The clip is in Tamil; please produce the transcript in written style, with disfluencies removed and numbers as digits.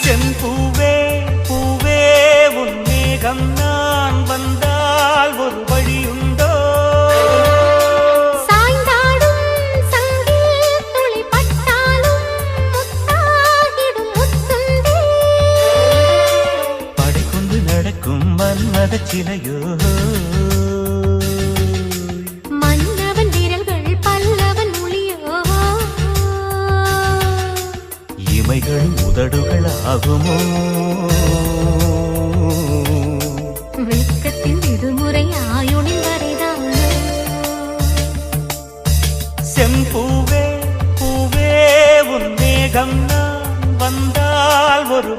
செம்பூவே பூவே உன் மேகம் நான் வந்தால் ஒரு வழியுண்டோ சாய்ந்தாடும் சங்கில் துளி பட்டாலும் முத்தாகிடும் முத்துண்டே படை கொண்டு நடக்கும் மன்மத சிலையோ மன்னவன் விரல்கள் பல்லவன் மொழியோ இமைகள் உதடுகள் ஆகுமோ வெட்கத்தின் விடுமுறை ஆயுளின் வரைதான் செம்பூவே பூவே உன் மேகம் நான் வந்தால் ஒரு